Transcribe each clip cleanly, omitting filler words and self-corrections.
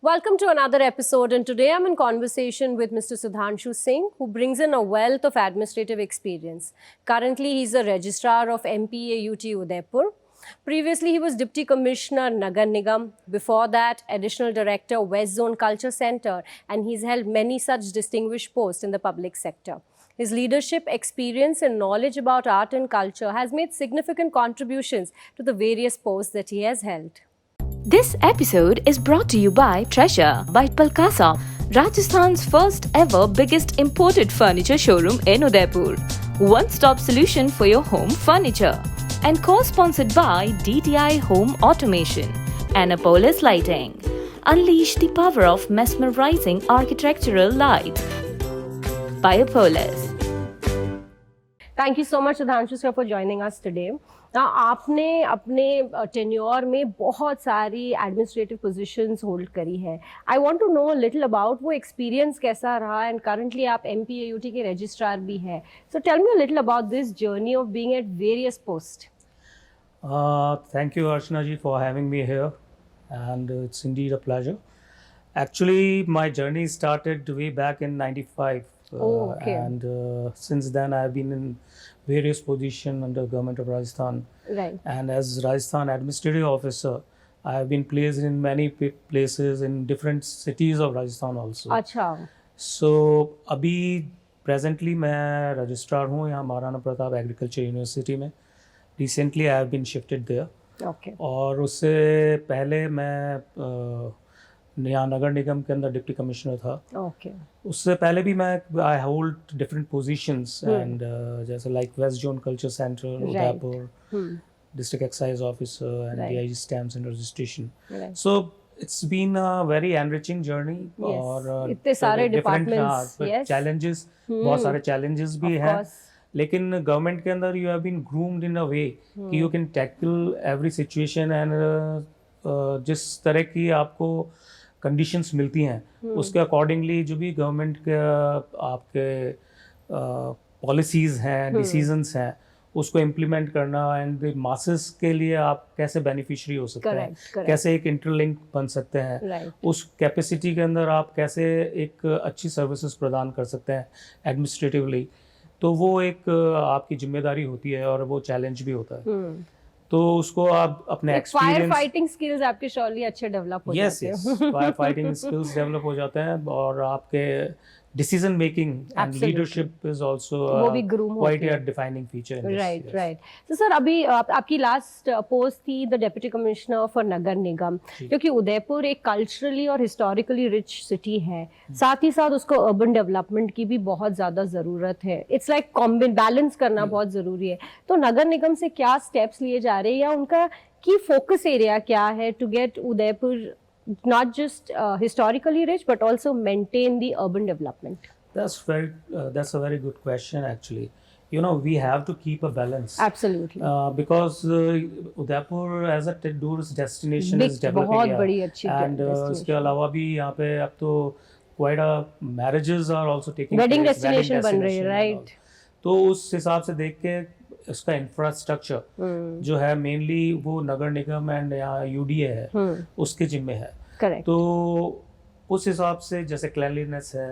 Welcome to another episode, and today I'm in conversation with Mr. Sudhanshu Singh, who brings in a wealth of administrative experience. Currently, he's a registrar of MPAUT Udaipur. Previously, he was Deputy Commissioner Nagar Nigam. Before that, Additional Director West Zone Culture Center, and he's held many such distinguished posts in the public sector. His leadership, experience, and knowledge about art and culture has made significant contributions to the various posts that he has held. This episode is brought to you by Treasure by Palkasa, Rajasthan's first ever biggest imported furniture showroom in Udaipur. One-stop solution for your home furniture. And co-sponsored by DTI Home Automation, Annapolis Lighting. Unleash the power of mesmerizing architectural lights by Apollos. Thank you so much, Sudhanshu sir, for joining us today. Now, आपने अपने tenure में बहुत सारी administrative positions hold करी है. I want to know little about वो experience कैसा रहा, एंड करंटली आप MPAUT के रजिस्ट्रार भी हैं. So tell me a little about this journey of being at various post. Thank you, Archana ji, for having me here, and it's indeed a pleasure. Actually, my journey started way back in '95. Okay. And since then I've been in various positions under government of Rajasthan. Right. And as Rajasthan administrative officer, I have been placed in many places in different cities of Rajasthan also. अच्छा. So अभी presently मैं registrar हूँ यहाँ Maharana Pratap agriculture university में. Recently I have been shifted there. Okay. और उससे पहले मैं यहाँ नगर निगम के अंदर डिप्टी कमिश्नर था. Okay. उससे पहले भी मैं I hold different positions and जैसे like west zone culture centre Udaipur, district excise officer and DIG stamps and registration. So it's been a very enriching journey. और इतने सारे डिपार्टमेंट्स, चैलेंजेस, बहुत सारे चैलेंजेस भी हैं, लेकिन गवर्नमेंट के अंदर यू हैव बीन ग्रूम्ड इन अ वे कि you can tackle every situation, and जिस तरह की आपको कंडीशंस मिलती हैं उसके अकॉर्डिंगली जो भी गवर्नमेंट के आपके पॉलिसीज़ हैं, डिसीजंस हैं, उसको इम्प्लीमेंट करना, एंड मासेस के लिए आप कैसे बेनिफिशियरी हो सकते हैं, कैसे एक इंटरलिंक बन सकते हैं, उस कैपेसिटी के अंदर आप कैसे एक अच्छी सर्विसेज प्रदान कर सकते हैं एडमिनिस्ट्रेटिवली. तो वो एक आपकी जिम्मेदारी होती है और वो चैलेंज भी होता है. तो उसको आप अपने एक्सपीरियंस, फायर फाइटिंग स्किल्स आपके श्योरली अच्छे डेवलप हो जाते हैं. Yes, fire fighting skills develop हो जाते हैं, और आपके decision making and leadership is also quite a defining feature in this. Right. तो सर, अभी आपकी लास्ट पोस्ट थी द डिप्टी कमिश्नर फॉर नगर निगम, क्योंकि उदयपुर एक कल्चरली और हिस्टोरिकली रिच सिटी है, साथ ही साथ उसको अर्बन डेवलपमेंट की भी बहुत ज्यादा जरूरत है. इट्स लाइक बैलेंस करना बहुत जरूरी है. तो नगर निगम से क्या स्टेप्स लिए जा रहे हैं, या उनका की फोकस एरिया क्या है to get Udaipur not just historically rich but also maintain the urban development? That's a very good question actually. You know, we have to keep a balance. Absolutely. Because Udaipur as a tourist destination is developing. बहुत बड़ी अच्छी and इसके अलावा भी यहाँ पे अब तो quite a marriages are also taking wedding place, destination बन रही है, right? तो उस हिसाब से देख के इसका इंफ्रास्ट्रक्चर जो है मेनली वो नगर निगम एंड यहाँ UDA है उसके जिम्मे है. करेक्ट. तो उस हिसाब से जैसे क्लीनलीनेस है,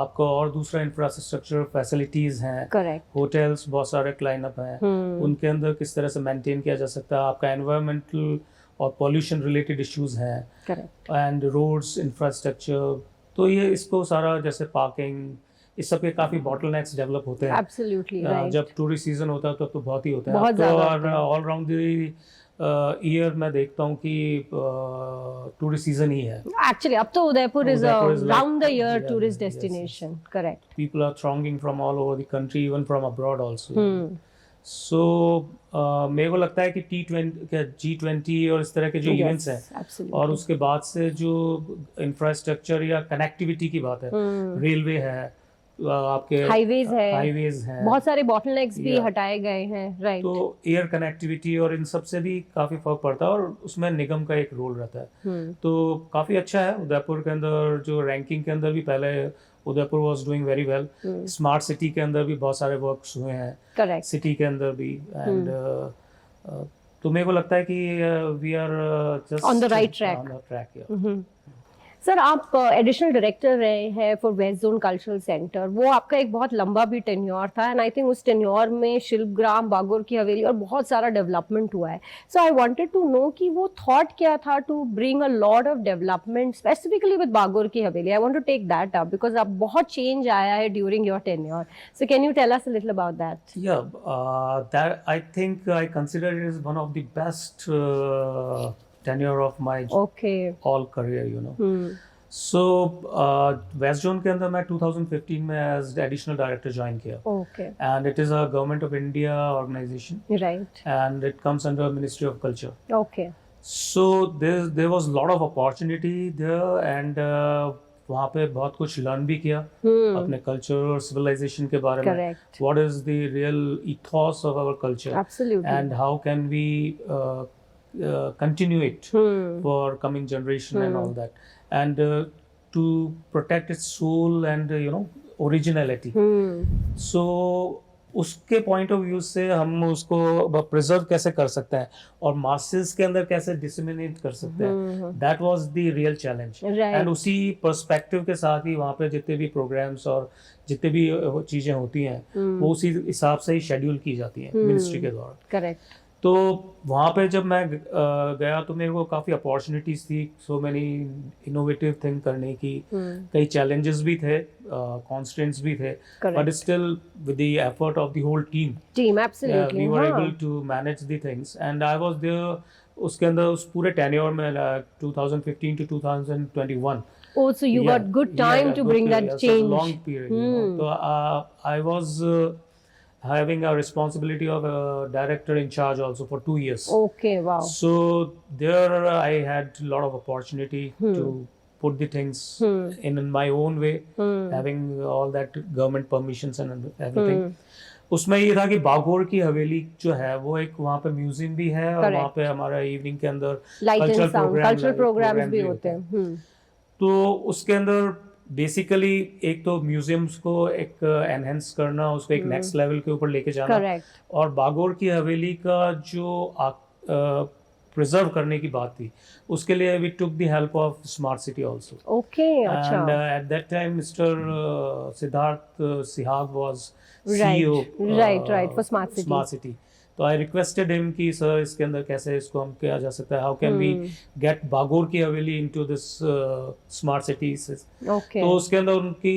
आपका और दूसरा इंफ्रास्ट्रक्चर फैसिलिटीज हैं, करेक्ट, होटल्स बहुत सारे लाइनअप हैं, उनके अंदर किस तरह से मेंटेन किया जा सकता है, आपका एनवायरमेंटल और पॉल्यूशन रिलेटेड इश्यूज हैं, करेक्ट, एंड रोड्स इंफ्रास्ट्रक्चर. तो ये इसको सारा जैसे पार्किंग, इस सब के काफी बॉटलनेक्स डेवलप होते हैं. Absolutely right. जब टूरिस्ट सीजन होता है तब तो बहुत ही होते हैं. तो ऑल राउंड द ईयर मैं देखता हूँ कि टूरिस्ट सीजन ही है. एक्चुअली अब तो Udaipur is round the year tourist destination. Correct. People are thronging from all over the country, even from abroad also. So मेरे को लगता है कि G20 और इस तरह के जो इवेंट्स हैं, और उसके बाद से जो इंफ्रास्ट्रक्चर या कनेक्टिविटी की बात है, रेलवे है, आपके हाईवेज हैं, बहुत सारे बॉटलनेक्स भी हटाए गए हैं. राइट. तो एयर कनेक्टिविटी और इन सब से भी काफी फर्क पड़ता है, और उसमें निगम का एक रोल रहता है. तो काफी अच्छा है. उदयपुर के अंदर जो रैंकिंग के अंदर भी पहले Udaipur was doing very well. Smart city के अंदर भी बहुत सारे वर्क्स हुए हैं. करेक्ट. सिटी के अंदर भी. एंड तो मेरे को लगता है कि we are just on the right track. Sir आप एडिशनल डायरेक्टर रहे हैं for west zone cultural centre, वो आपका एक बहुत लंबा भी टेन्योर था एंड आई थिंक उस टेन्योर में शिल्पग्राम, बागोर की हवेली और बहुत सारा डेवलपमेंट हुआ है. So I wanted to know कि वो थॉट क्या था to bring a lot of development specifically with Bagore की हवेली. I want to take that up because अब बहुत चेंज आया है during your tenure. So can you tell us a little about that? That I think I consider it as one of the best tenure of my Okay. all career, you know. So west zone के अंदर मैं 2015 में as additional director join किया. Okay. And it is a government of India organization, Right. and it comes under Ministry of Culture. Okay. So there was a lot of opportunity there, and वहाँ पे बहुत कुछ learn भी किया अपने culture और civilisation के बारे में. Correct. What is the real ethos of our culture, Absolutely. and how can we continue it for coming generation and all that, and to protect its soul and you know originality. So उसके point of view से हम उसको preserve कैसे कर सकते हैं और masses के अंदर कैसे डिसमिनेट कर सकते हैं, that was the real challenge. And उसी पर्सपेक्टिव के साथ ही वहाँ पे जितने भी प्रोग्राम्स और जितने भी चीज़ें होती हैं वो उसी हिसाब से ही शेड्यूल की जाती हैं मिनिस्ट्री के द्वारा. करेक्ट. तो वहाँ पे जब मैं गया तो मेरे को काफ़ी अपॉर्चुनिटीज़ थी, सो मैनी इनोवेटिव थिंग करने की. कई चैलेंजेस भी थे, कॉन्स्टेंट्स भी थे, but still with the effort of the whole team absolutely we were able to manage the things. And I was there उसके अंदर उस पूरे टेन्योर में 2015 to 2021. Oh, so you got good time to bring that change. Long period. You know. So I was having a responsibility of a director in charge also for 2 years. Okay, wow. So there I had a lot of opportunity to put the things in my own way, having all that government permissions and everything. उसमें ये था कि बागोर की हवेली जो है वो एक वहाँ पे म्यूजियम भी है और वहाँ पे हमारा इवनिंग के अंदर कल्चरल प्रोग्राम्स भी होते हैं. तो उसके अंदर बेसिकली एक तो म्यूजियम्स को एक एनहेंस करना, उसको एक नेक्स्ट लेवल के ऊपर लेके जाना. Correct. और बागोर की हवेली का जो प्रिजर्व करने की बात थी उसके लिए we took the help of smart city also. Okay, अच्छा. And at that time mister Siddharth Sihag was Right. CEO right for Smart City. तो आई रिक्वेस्टेड हिम कि सर इसके अंदर कैसे इसको हम किया जा सकता है, how can we get Bagore की Haveli into this smart city. तो उसके अंदर उनकी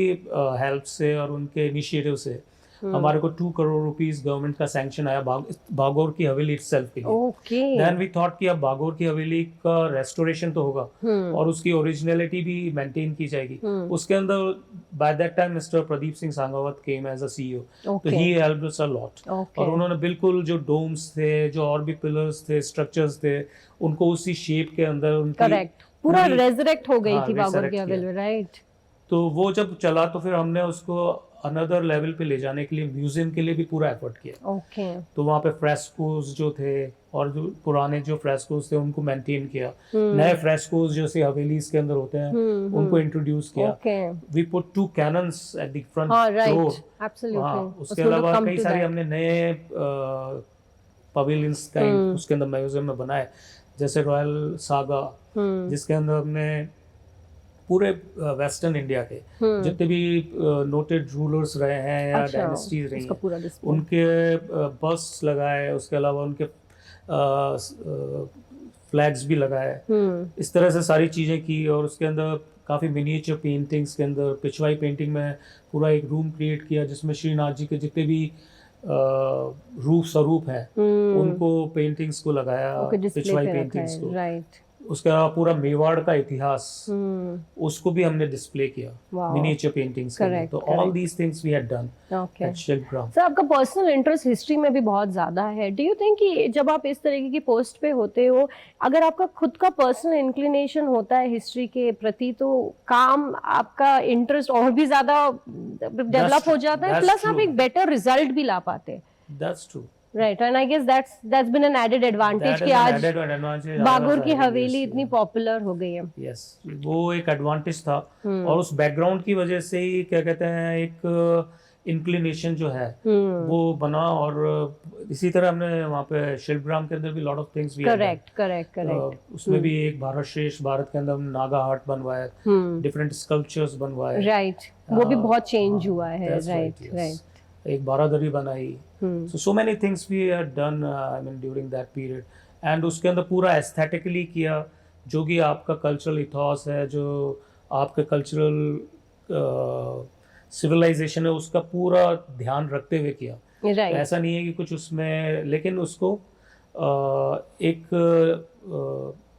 हेल्प से और उनके इनिशिएटिव से हमारे को 2 करोड़ रुपीस गवर्नमेंट का सैंक्शन आया बागोर की हवेली इटसेल्फ के लिए. देन वी थॉट कि अब बागोर की हवेली का रेस्टोरेशन तो होगा और उसकी ओरिजिनलिटी भी मेंटेन की जाएगी. उसके अंदर by that time mister Pradeep Singh Sangawat came as a CEO. तो he helped us a lot. और उन्होंने बिल्कुल जो डोम्स थे, जो और भी पिलर्स थे, स्ट्रक्चर्स थे, उनको उसी शेप के अंदर उनकी पूरा रेजरेक्ट हो गई थी बागोर की हवेली. राइट. तो वो जब चला तो फिर हमने उसको अनदर लेवल पे ले जाने के लिए म्यूजियम के लिए भी पूरा एफर्ट किया. तो वहाँ पे फ्रेस्कोस जो थे और जो पुराने जो फ्रेस्कोस थे उनको मेंटेन किया. नए फ्रेस्कोस जैसे हवेलीज के अंदर होते हैं उनको इंट्रोड्यूस किया. We put 2 cannons at the front floor. उसके अलावा कई सारे हमने नए पवेलियंस का उसके अंदर म्यूजियम में बनाए, जैसे रॉयल सागा जिसके अंदर हमने पूरे वेस्टर्न इंडिया के जितने भी नोटेड रूलर्स रहे हैं या डायनेस्टीज रही हैं उनके बस्ट लगाए. उसके अलावा उनके फ्लैग्स भी लगाए. इस तरह से सारी चीज़ें की. और उसके अंदर काफ़ी मिनिएचर पेंटिंग्स के अंदर पिछवाई पेंटिंग में पूरा एक रूम क्रिएट किया जिसमें श्रीनाथ जी के जितने भी रूप स्वरूप हैं उनको पेंटिंग्स को लगाया, पिछवाई पेंटिंग्स को. उसके अलावा पूरा मेवाड़ का इतिहास उसको भी हमने डिस्प्ले किया मिनिएचर पेंटिंग्स के. तो all these things we had done at Shilpgram. Sir आपका पर्सनल इंटरेस्ट हिस्ट्री में भी बहुत ज्यादा है. डू यू थिंक कि जब आप इस तरीके की पोस्ट पे होते हो, अगर आपका खुद का पर्सनल इंक्लिनेशन होता है हिस्ट्री के प्रति, तो काम आपका इंटरेस्ट और भी ज्यादा डेवलप हो जाता है, प्लस आप एक बेटर रिजल्ट भी ला पाते हैं. That's true. Right, and I guess that's been an added advantage कि आज बागोर की हवेली इतनी पॉपुलर हो गई है. Yes, वो एक एडवांटेज था. और उस बैकग्राउंड की वजह से ही क्या कहते हैं इंक्लिनेशन जो है वो बना। और इसी तरह हमने वहाँ पे शिल्पग्राम के अंदर भी लॉट ऑफ थिंग्स भी करेक्ट उसमें भी एक भारत श्रेष्ठ भारत के अंदर हमने नागा हार्ट बनवाए, डिफरेंट स्कल्पचर्स बनवाए, राइट, वो भी बहुत चेंज हुआ है, राइट, एक बारादरी बनाई। so many things we had done I mean during that period, and उसके अंदर पूरा एस्थेटिकली किया, जो भी आपका कल्चरल इथॉस है, जो आपका कल्चरल सिविलाइजेशन है, उसका पूरा ध्यान रखते हुए किया। राइट, ऐसा नहीं है कि कुछ उसमें, लेकिन उसको एक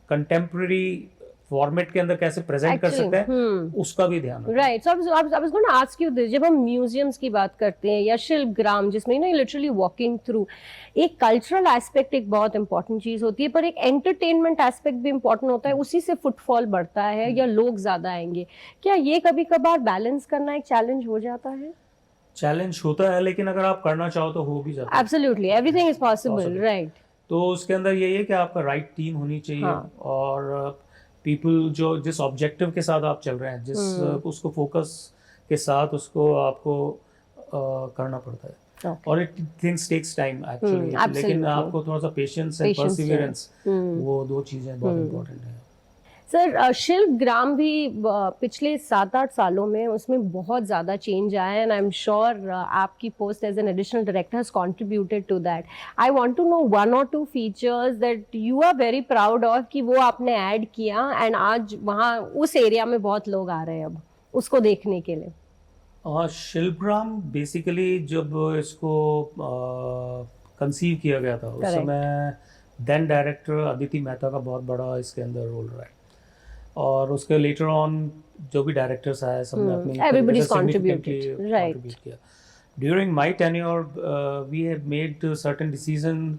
कंटेम्प्रेरी फॉर्मेट के अंदर कैसे प्रेजेंट कर सकते हैं उसका भी ध्यान रखना। Right. So I was going to ask you this, जब हम म्यूजियम्स की बात करते हैं या शिल्पग्राम जिसमें ना लिटरली वॉकिंग थ्रू, एक कल्चरल एस्पेक्ट एक बहुत इंपॉर्टेंट चीज होती है, पर एक एंटरटेनमेंट एस्पेक्ट भी इंपॉर्टेंट होता है, उसी से फुटफॉल बढ़ता है या लोग ज्यादा आएंगे। क्या ये कभी कभार बैलेंस करना एक चैलेंज हो जाता है? चैलेंज होता है, लेकिन अगर आप करना चाहो तो हो भी जाता है। Absolutely, everything is possible, right. तो उसके अंदर यही है कि आपका राइट टीम होनी चाहिए, और पीपल जो जिस ऑब्जेक्टिव के साथ आप चल रहे हैं, जिस उसको फोकस के साथ उसको आपको करना पड़ता है। और it things takes time actually, लेकिन आपको थोड़ा सा पेशेंस एंड परसिवियरेंस, वो दो चीजें बहुत इंपॉर्टेंट है। सर, शिल्पग्राम भी पिछले 7-8 सालों में उसमें बहुत ज़्यादा चेंज आया है, एंड आई एम श्योर आपकी post as an additional director has contributed to that. I want to know 1 or 2 features that you are very proud of कि वो आपने ऐड किया, एंड आज वहाँ उस एरिया में बहुत लोग आ रहे हैं अब उसको देखने के लिए। शिल्पग्राम बेसिकली जब इसको कंसीव किया गया था, उस समय देन डायरेक्टर अदिति मेहता का बहुत बड़ा इसके अंदर रोल रहा है, और उसके लेटर ऑन जो भी डायरेक्टर्स आए सबने अपनी everybody's contributed, right. किया। During my tenure we have made certain decision,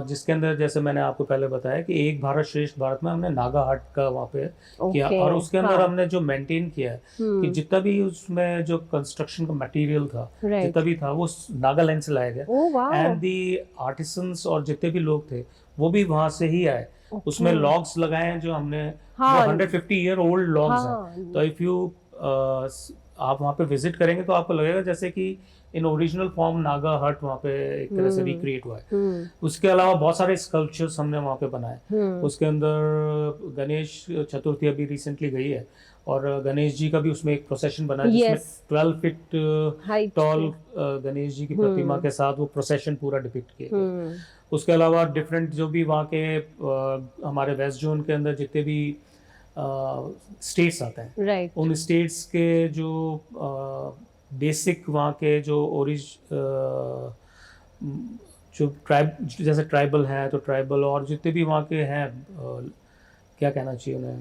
जिसके अंदर जैसे मैंने आपको पहले बताया कि एक भारत श्रेष्ठ भारत में हमने नागा हाट का वहाँ पे किया, और उसके अंदर हमने जो मेंटेन किया है कि जितना भी उसमें जो कंस्ट्रक्शन का मटेरियल था, जितना भी था वो नागालैंड से लाया गया, एंड दी आर्टिसंस और जितने भी लोग थे वो भी वहां से ही आए। उसमें लॉग्स लगाए हैं जो हमने 150 ईयर ओल्ड लॉग्स हैं। तो इफ यू आप वहाँ पे विजिट करेंगे तो आपको लगेगा जैसे कि इन ओरिजिनल फॉर्म नागा हट वहाँ पे एक तरह से रिक्रिएट हुआ है। उसके अलावा बहुत सारे स्कल्पचर्स हमने वहाँ पे बनाए। उसके अंदर गणेश चतुर्थी अभी रिसेंटली गई है, और गणेश जी का भी उसमें एक प्रोसेशन बना है, जिसमें 12 फीट टॉल गणेश जी की प्रतिमा के साथ वो प्रोसेशन पूरा डिपिक्ट किया गया। उसके अलावा डिफरेंट जो भी वहाँ के हमारे वेस्ट जोन के अंदर जितने भी स्टेट्स आते हैं, उन स्टेट्स के जो बेसिक वहाँ के जो जो ट्राइब, जैसे ट्राइबल है तो ट्राइबल, और जितने भी वहाँ के हैं क्या कहना चाहिए उन्हें,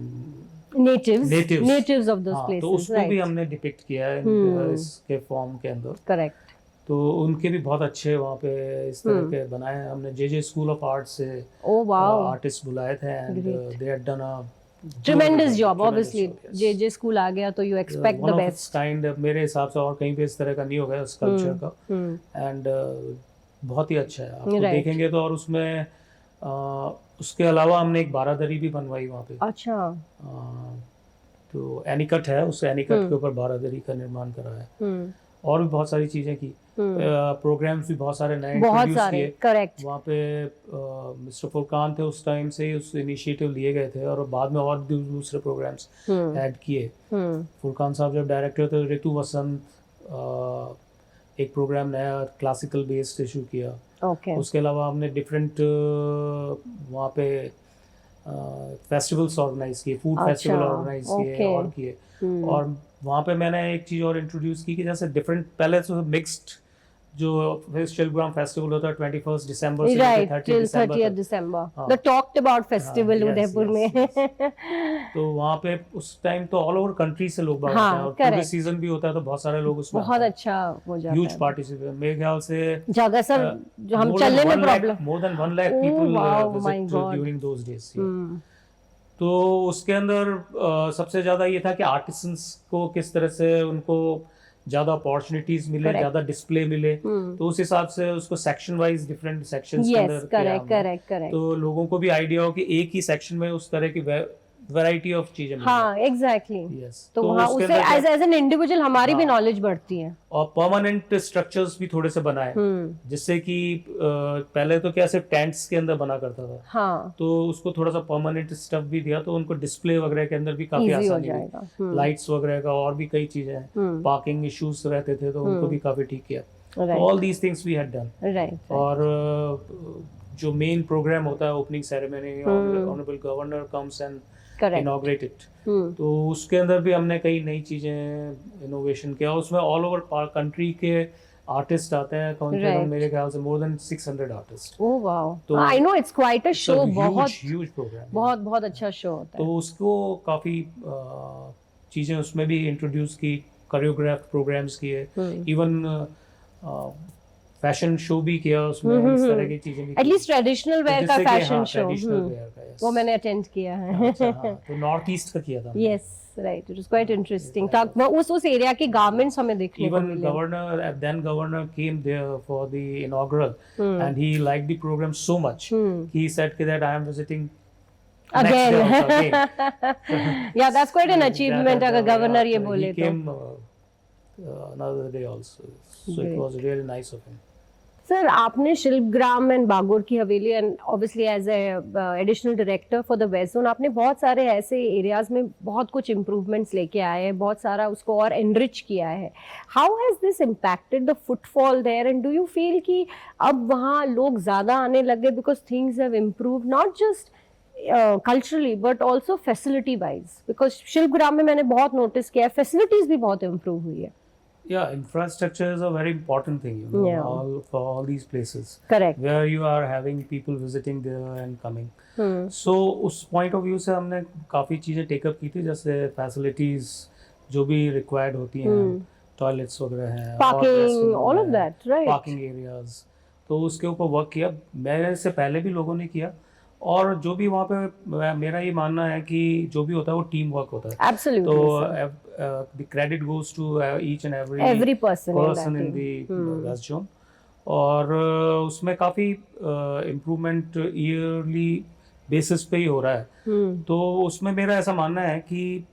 नेटिव्स ऑफ दोस प्लेसेस, तो उसको भी हमने डिपिक्ट किया है इसके फॉर्म के अंदर। करेक्ट। तो उनके भी बहुत अच्छे वहाँ पे इस तरह के बनाए हैं। हमने जे स्कूल ऑफ आर्ट से आर्टिस्ट बुलाए थे, and they had done a tremendous job. Obviously J school आ गया तो you expect the best kind. मेरे हिसाब से और कहीं पे इस तरह का नहीं होगा स्कल्पचर का, एंड बहुत ही अच्छा है, आप देखेंगे तो। और उसमें उसके अलावा हमने एक बारादरी भी बनवाई वहाँ पे। अच्छा। तो एनीकट है, उस एनीकट के ऊपर बारादरी का निर्माण करा है, और भी बहुत सारी चीजें की। प्रोग्राम्स भी बहुत सारे नए इंट्रोड्यूस किए। करेक्ट। वहाँ पे मिस्टर फुरकान थे, उस टाइम से उस इनिशिएटिव लिए गए थे, और बाद में और दूसरे प्रोग्राम्स ऐड किए। फुरकान साहब जब डायरेक्टर थे, ऋतु वसंत एक प्रोग्राम नया क्लासिकल बेस्ड इशू किया। उसके अलावा हमने डिफरेंट वहाँ पे फेस्टिवल्स ऑर्गेनाइज किए, फूड फेस्टिवल ऑर्गेनाइज किए और किए। और वहाँ पे मैंने एक चीज़ और इंट्रोड्यूस की कि जैसे डिफरेंट, पहले तो मिक्स्ड जो शिल्पग्राम फेस्टिवल होता है 21 दिसंबर से 30 दिसंबर, they talked about festival Udaipur में। तो वहाँ पे उस टाइम तो ऑल ओवर कंट्री से लोग आते हैं, और पूरे सीजन भी होता है तो बहुत सारे लोग उसमें बहुत अच्छा हो जाता है। ह्यूज पार्टिसिपेट, मेरे ख्याल से जगह सर जो हम चलने में problem, more than 1 lakh people visit during those days. तो उसके अंदर सबसे ज्यादा ये था कि आर्टिसंस को किस तरह से उनको ज्यादा अपॉर्चुनिटीज मिले, ज्यादा डिस्प्ले मिले। तो उस हिसाब से उसको सेक्शन वाइज डिफरेंट सेक्शंस के अंदर करेक्ट। तो लोगों को भी आइडिया हो कि एक ही सेक्शन में उस तरह की वैरायटी ऑफ चीजें मिल हाँ एग्जैक्टली यस तो वहाँ उसके उससे अंदर एज एन इंडिविजुअल हमारी भी हाँ। नॉलेज बढ़ती है। और परमानेंट स्ट्रक्चर्स भी थोड़े से बनाए जिससे कि पहले तो क्या सिर्फ टेंट्स के अंदर बना करता था, हाँ तो उसको थोड़ा सा परमानेंट स्टफ भी दिया तो उनको डिस्प्ले वगैरह के अंदर भी काफी इजी हो आसानी हुई, जाएगा। लाइट्स वगैरह का और भी कई चीजें हैं, पार्किंग इश्यूज रहते थे तो उनको भी काफी ठीक किया। All these things we had done. Right और जो मेन प्रोग्राम होता है opening ceremony, honourable governor comes and correct inaugurate it, तो उसके अंदर भी हमने कई नई चीजें इनोवेशन किया। उसमें ऑल ओवर कंट्री के आर्टिस्ट आते हैं, कम से कम मेरे ख्याल से more than 600 artist. Oh wow तो I know it's quite a show, बहुत ह्यूज प्रोग्राम, बहुत बहुत अच्छा शो होता है। तो उसको काफी चीजें उसमें भी इंट्रोड्यूस की, कोरियोग्राफ प्रोग्राम्स किए, इवन फैशन शो भी किया उसमें, इस तरह की चीजें भी की। एटलीस्ट ट्रेडिशनल वेयर का जिससे कि फैशन हाँ, शो ट्रेडिशनल वेयर का, yes। वो मैंने अटेंड किया है। अच्छा, हाँ, तो नॉर्थ ईस्ट का किया था हमने। Yes right, it was quite interesting था। वो उस एरिया के गारमेंट्स हमें देखने को Even मिले। governor came there for the inaugural, and he liked the program so much. He said that I am visiting next day also again. Yeah, that's quite an achievement That, अगर governor ये he बोले तो। came another day also, so Great. it was really nice of him. Sir आपने Shilpgram and Bagore की हवेली and obviously as additional director for the west zone आपने बहुत सारे ऐसे एरियाज में बहुत कुछ इम्प्रूवमेंट्स लेके आए हैं, बहुत सारा उसको और एनरिच किया है। How has this impacted the footfall there and do you feel कि अब वहाँ लोग ज़्यादा आने लगे because things have improve not just culturally but also facility wise? Because Shilpgram में मैंने बहुत नोटिस किया है फैसिलिटीज भी बहुत इम्प्रूव हुई है। Yeah, infrastructure is a very important thing, you know, Yeah. for all these places. Correct. Where you are having people visiting there and coming. So उस point of view से हमने काफ़ी चीज़ें take up की थी, जैसे facilities जो भी required होती हैं, toilets वगैरह हैं, Parking, all of that, right? Parking areas, तो उसके ऊपर work किया। मेरे से पहले भी लोगों ने किया, और जो भी वहाँ पे मेरा ये मानना है कि जो भी होता है वो टीम वर्क होता है। Absolutely, तो the credit goes to each and every person in the West Zone, और उसमें काफ़ी इम्प्रूवमेंट ईयरली बेसिस पे ही हो रहा है। तो उसमें मेरा ऐसा मानना है कि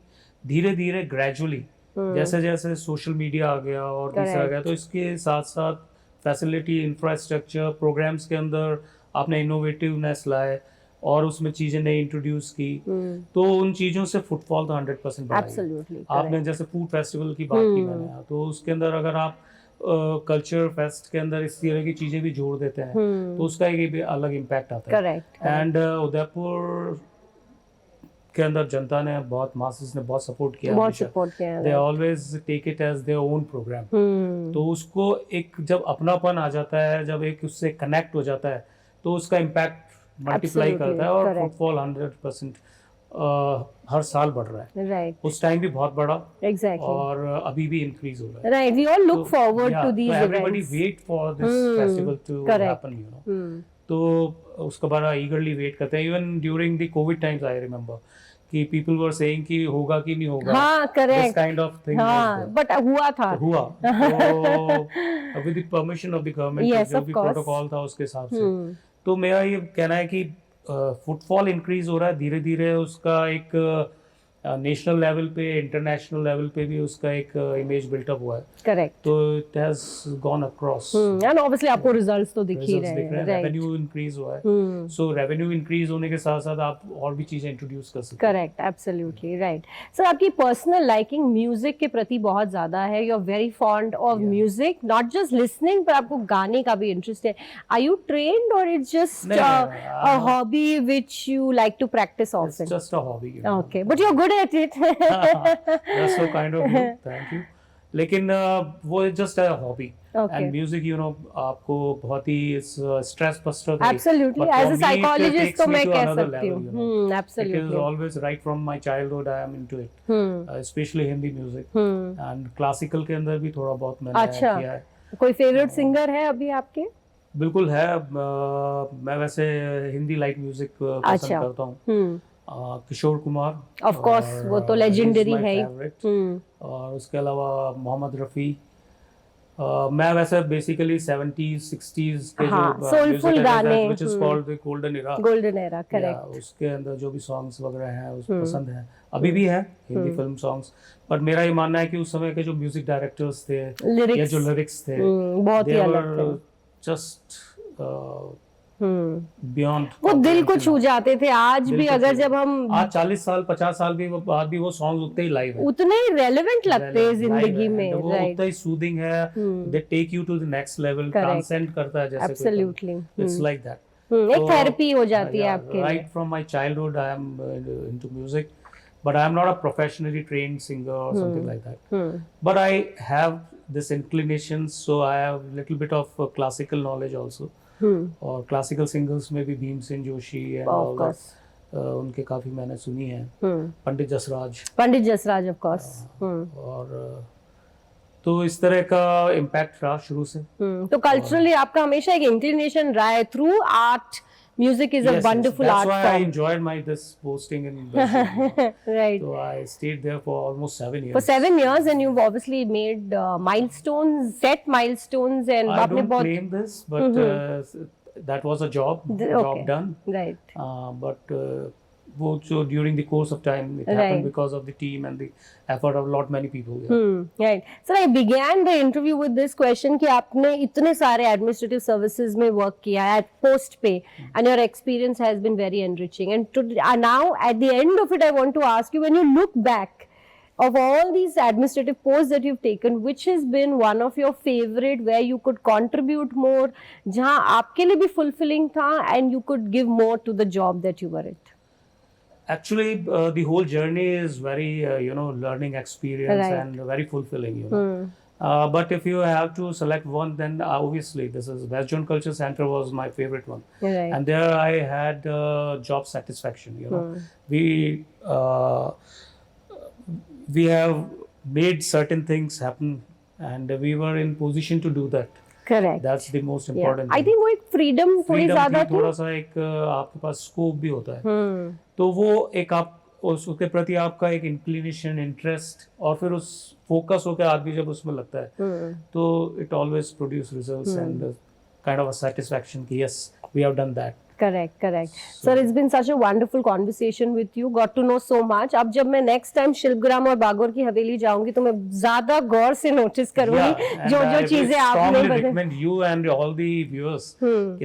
धीरे धीरे ग्रेजुअली जैसे जैसे सोशल मीडिया आ गया और दूसरा आ गया, तो इसके साथ साथ फैसिलिटी, इंफ्रास्ट्रक्चर, प्रोग्राम्स के अंदर आपने इनोवेटिवनेस लाए और उसमें चीजें नई इंट्रोड्यूस की, तो उन चीजों से फुटफॉल तो 100% बढ़ा। आपने जैसे फूड फेस्टिवल की बात की मैंने, तो उसके अंदर अगर आप कल्चर फेस्ट के अंदर इस तरह की चीजें भी जोड़ देते हैं तो उसका एक अलग इम्पैक्ट आता है। एंड उदयपुर के अंदर जनता ने बहुत, मासेस ने बहुत सपोर्ट किया। They always take it as their own programme. तो उसको एक जब अपनापन आ जाता है, जब एक उससे कनेक्ट हो जाता है, तो उसका इम्पैक्ट मल्टीप्लाई करता है और फुटफॉल 100% हर साल बढ़ रहा है। राइट, उस टाइम भी बहुत बढ़ा, एग्जैक्टली, और अभी भी इंक्रीज हो रहा है। Right, we all look forward to these events. Everybody wait for this festival to happen, you know. तो उसका बड़ा ईगरली वेट करते हैं। Even during the covid times I remember कि पीपल वर सेइंग कि होगा कि नहीं होगा, हाँ correct, this kind of thing, but हुआ था, तो हुआ। तो with the permission of the government, जो भी प्रोटोकॉल था उसके हिसाब से। तो मेरा ये कहना है कि फुटफॉल इंक्रीज हो रहा है धीरे धीरे, उसका एक नेशनल लेवल पे, इंटरनेशनल लेवल पे भी उसका एक इमेज बिल्टअप हुआ है। करेक्ट, तो it has gone across, and obviously आपको रिजल्ट्स तो दिख ही रहे हैं, रेवेन्यू इंक्रीज हुआ है। सो रेवेन्यू इंक्रीज होने के साथ साथ आप और भी चीजें इंट्रोड्यूस कर सकते हैं। Correct, absolutely right. सर आपकी पर्सनल लाइकिंग म्यूजिक के प्रति बहुत ज्यादा है, you are very fond of music, not just listening पर आपको गाने का भी इंटरेस्ट है। आर यू ट्रेन्ड और it's just a hobby which you like to practise also? It's just a hobby, you know. Okay, but you're good at it. That's so kind of you. Thank you. लेकिन वो just है hobby, and music you know आपको बहुत ही stress buster है। Absolutely, as a psychologist तो मैं कह सकती हूँ, absolutely, it is always right from my childhood I am into it, specially Hindi music, and classical के अंदर भी थोड़ा बहुत मैंने किया है। कोई फेवरेट सिंगर है अभी आपके? बिल्कुल है, मैं वैसे हिंदी लाइट म्यूजिक पसंद करता हूँ। किशोर कुमार, ऑफ कोर्स, वो तो लेजेंडरी है ही। और उसके अलावा मोहम्मद रफ़ी, मैं वैसे बेसिकली 70s 60s के हाँ, जो soulful गाने, which is called the golden era, golden era, correct. उसके अंदर जो भी सॉन्ग्स वगैरह हैं उस पसंद है, अभी भी है हिंदी फिल्म सॉन्ग्स. पर मेरा ये मानना है कि उस समय के जो म्यूजिक डायरेक्टर्स थे Lyrics. या जो लिरिक्स थे, बहुत ही अलग थे. जस्ट बियॉन्ड, वो दिल को छू जाते थे. आज भी अगर जब हम आज 40 साल 50 साल भी बाद भी वो सॉन्ग्स उतने ही लाइव है, उतने ही रेलेवेंट लगते हैं जिंदगी में. वो उतना ही सूदिंग है. They take you to the next level, transcend करता है जैसे. एब्सोल्युटली. It's like that. एक थेरेपी हो जाती है आपके लिए. Right from my childhood, I am into music, but I am not a professionally trained singer or something like that. But I have this inclination, so I have little bit of classical knowledge also. और classical singers में भी Bhimsen Joshi and all that, उनके काफी मैंने सुनी है. Pandit Jasraj of course. और तो इस तरह का इम्पैक्ट रहा शुरू से. तो कल्चरली आपका हमेशा एक इंक्लिनेशन रहा है through art. Music is a wonderful art That's why I form. enjoyed this posting in Belgium. Right. So I stayed there for almost 7 years. For 7 years, and you've obviously made milestones, set milestones, and I आपने don't बहुत. claim this, but that was a job done. Right. But वो जो during the course of time it Right. happened because of the team and the effort of many people. Yeah. Right. So I began the interview with this question कि आपने इतने सारे administrative services में work किया है at post पे, and your experience has been very enriching. And now at the end of it, I want to ask you, when you look back of all these administrative posts that you've taken, which has been one of your favorite, where you could contribute more, जहाँ आपके लिए भी fulfilling था, and you could give more to the job that you were at? Actually, the whole journey is very learning experience. Right. And very fulfilling. But if you have to select one, then obviously this is West Zone Culture Center was my favorite one. Right. And there I had job satisfaction. We have made certain things happen, and we were in position to do that. Correct. That's the most Yeah. important I thing. think वो एक freedom थोड़ी Freedom ज़्यादा थी, थी. थोड़ा सा एक आपके पास स्कोप भी होता है. तो वो एक आप उसके प्रति आपका एक इंक्लिनेशन, इंटरेस्ट, और फिर उस फोकस होकर आदमी जब उसमें लगता है तो it always produce results and kind of a satisfaction कि yes we have done that. Correct. Sir, it's been such a wonderful conversation with you. Got to know so much. अब जब मैं next time शिल्पग्राम और बागोर की हवेली जाऊंगी तो मैं ज्यादा गौर से नोटिस करूंगी जो चीजें आपने बताई. recommend you and all the viewers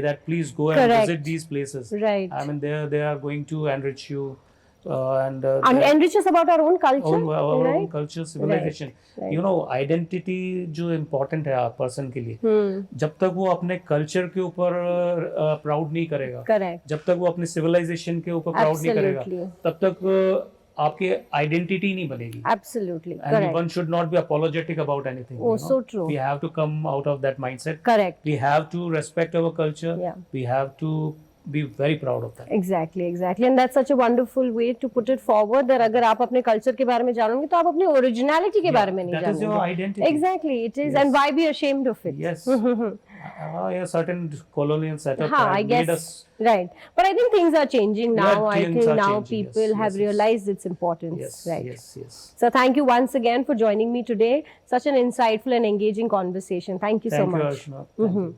that please go and visit these places. Right. I mean they are going to enrich you and enrich us about our own culture. our right? own culture, civilization. Right. You know, identity जो important है person के लिए, जब तक वो अपने culture के ऊपर प्राउड नहीं करेगा, Correct. जब तक वो अपने सिविलाइजेशन के ऊपर प्राउड नहीं करेगा, Absolutely. तब तक आपकी आइडेंटिटी नहीं बनेगी. Absolutely. And Correct. one should not be apologetic about anything. Oh, so true. We have to come out of that mindset. Correct. We have to respect our culture. Yeah. We have to be very proud of that. Exactly. And that's such a wonderful way to put it forward that अगर आप अपने culture के बारे में जानोगे तो आप अपनी ओरिजिनलिटी के बारे में नहीं That is your जानोगे. identity. Exactly, it is. Yes. And why be ashamed of it? Yes. A certain colonial setup हाँ, I had guess. made us. Right. But I think things are changing now. Yeah, I things think are now changing, yes, people have yes. realized its importance. Yes, Right. yes. So thank you once again for joining me today. Such an insightful and engaging conversation. Thank you so Thank you, much. Archana. Thank you.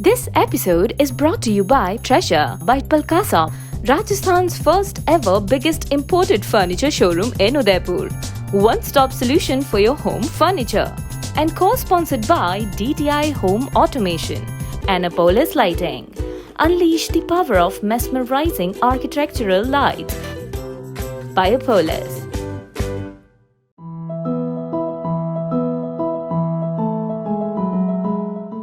This episode is brought to you by Treasure by Palkasa, Rajasthan's first ever biggest imported furniture showroom in Udaipur. One-stop solution for your home furniture. And co-sponsored by DTI Home Automation, Annapolis Lighting. Unleash the power of mesmerizing architectural lights by Apollos.